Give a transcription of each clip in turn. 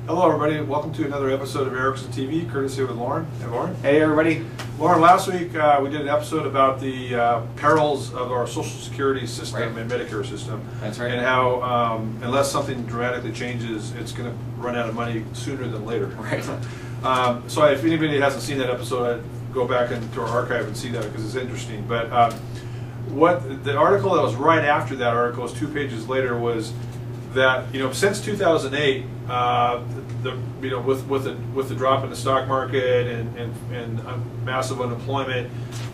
Hello everybody, welcome to another episode of Erickson TV, courtesy with Lauren. Hey Lauren. Hey everybody. Lauren, last week we did an episode about the perils of our Social Security system and Medicare system. That's right. And how unless something dramatically changes, it's going to run out of money sooner than later. Right. So if anybody hasn't seen that episode, I'd go back into our archive and see that because it's interesting. But what the article that was right after that article, was 2 pages later, was that since 2008, with the drop in the stock market and massive unemployment,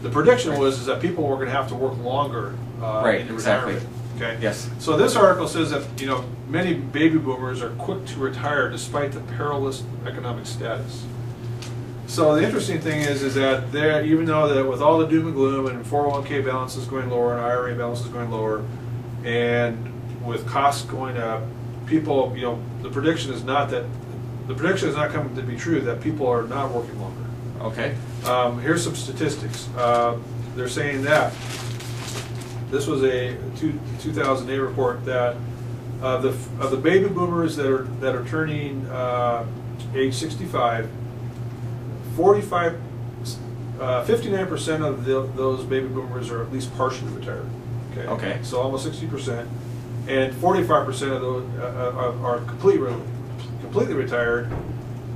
the prediction was that people were going to have to work longer into retirement. Okay. Yes. So this article says that many baby boomers are quick to retire despite the perilous economic status. So the interesting thing is that even though that with all the doom and gloom and 401k balances going lower and IRA balances going lower, and with costs going up, people, the prediction is not coming to be true that people are not working longer. Okay. Here's some statistics. They're saying that this was a 2008 report that of the baby boomers that are turning age 65, 59% of those baby boomers are at least partially retired. Okay. Okay. So almost 60%. And 45% of those are completely retired,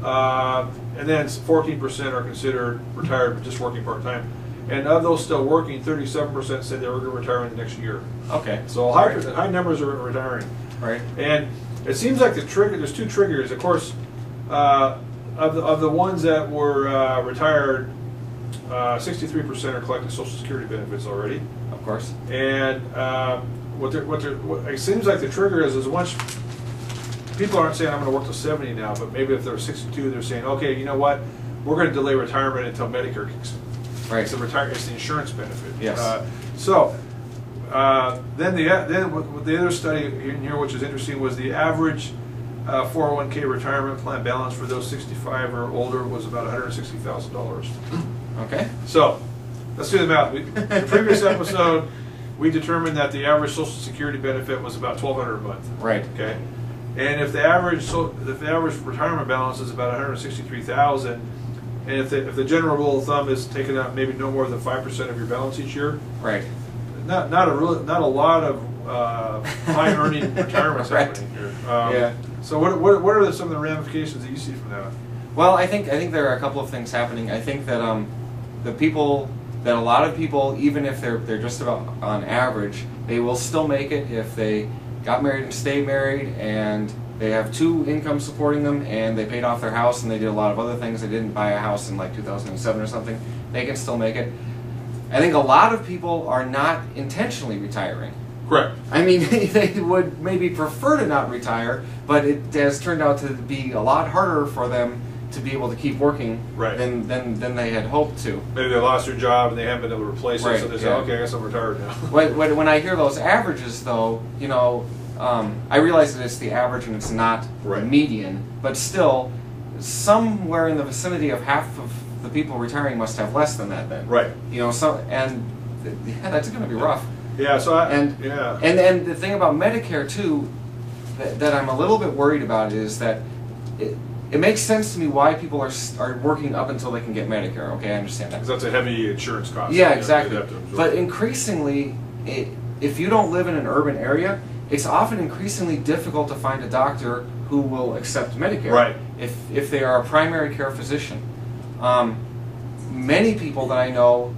and then 14% are considered retired but just working part-time. And of those still working, 37% said they were going to retire in the next year. Okay. So high numbers are retiring. Right. And it seems like there's two triggers. Of course, of the ones that were retired, 63% are collecting Social Security benefits already. Of course. And it seems like the trigger is once people aren't saying I'm going to work till 70 now, but maybe if they're 62, they're saying, okay, you know what, we're going to delay retirement until Medicare kicks in. Right. It's the insurance benefit. Yes. Then the other study in here, which is interesting, was the average 401k retirement plan balance for those 65 or older was about $160,000. Okay. So let's do the math. The previous episode, we determined that the average Social Security benefit was about $1,200 a month. Right. Okay. And if the average retirement balance is about $163,000, and if the general rule of thumb is taking out maybe no more than 5% of your balance each year, right. Not a lot of high earning retirements happening here. Yeah. So what are some of the ramifications that you see from that? Well, I think there are a couple of things happening. I think that a lot of people, even if they're just about on average, they will still make it if they got married and stayed married, and they have 2 incomes supporting them, and they paid off their house, and they did a lot of other things. They didn't buy a house in like 2007 or something. They can still make it. I think a lot of people are not intentionally retiring. Correct. I mean, they would maybe prefer to not retire, but it has turned out to be a lot harder for them to be able to keep working than they had hoped to. Maybe they lost their job and they haven't been able to replace it, so they say, okay, I guess I'm retired now. When I hear those averages, though, I realize that it's the average and it's not the median, but still, somewhere in the vicinity of half of the people retiring must have less than that then. Right. That's going to be rough. Yeah. So and the thing about Medicare too, that I'm a little bit worried about is that it makes sense to me why people are working up until they can get Medicare. Okay, I understand that. Because that's a heavy insurance cost. Yeah, exactly. But increasingly, if you don't live in an urban area, it's often increasingly difficult to find a doctor who will accept Medicare. Right. If they are a primary care physician. Many people that I know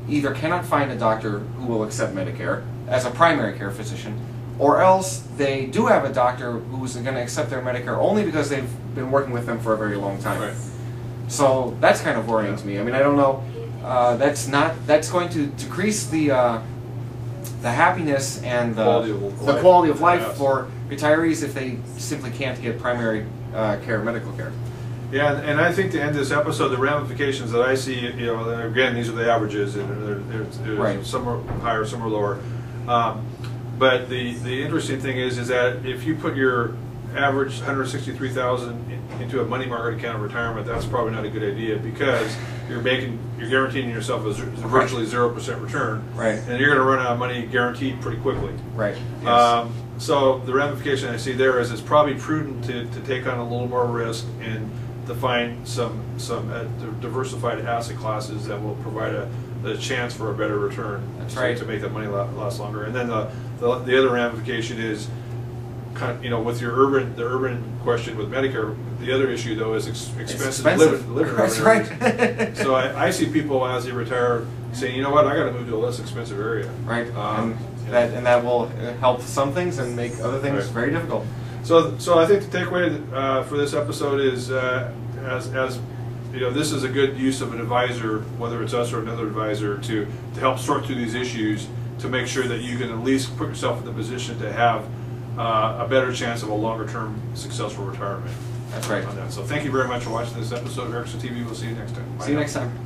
either cannot find a doctor who will accept Medicare as a primary care physician, or else they do have a doctor who's going to accept their Medicare only because they've been working with them for a very long time. Right. So that's kind of worrying to me. I mean, I don't know. That's going to decrease the happiness and the quality of life for retirees if they simply can't get primary care, medical care. Yeah, and I think to end this episode, the ramifications that I see, again, these are the averages, and some are higher, some are lower. But the interesting thing is that if you put your average $163,000 into a money market account of retirement, that's probably not a good idea, because you're guaranteeing yourself a virtually 0% return, right? And you're going to run out of money guaranteed pretty quickly, right? Yes. So the ramification I see there is it's probably prudent to take on a little more risk and to find some diversified asset classes that will provide a chance for a better return. That's right. To make that money last longer. And then the other ramification is, with your urban question with Medicare, the other issue though is expensive. Living. That's right. So I see people as they retire saying, you know what, I got to move to a less expensive area. Right. And that will help some things and make other things very difficult. So I think the takeaway for this episode is, as you know, this is a good use of an advisor, whether it's us or another advisor, to help sort through these issues, to make sure that you can at least put yourself in the position to have a better chance of a longer-term successful retirement. That's right. On that. So thank you very much for watching this episode of Erickson TV. We'll see you next time. Bye See you now. next time.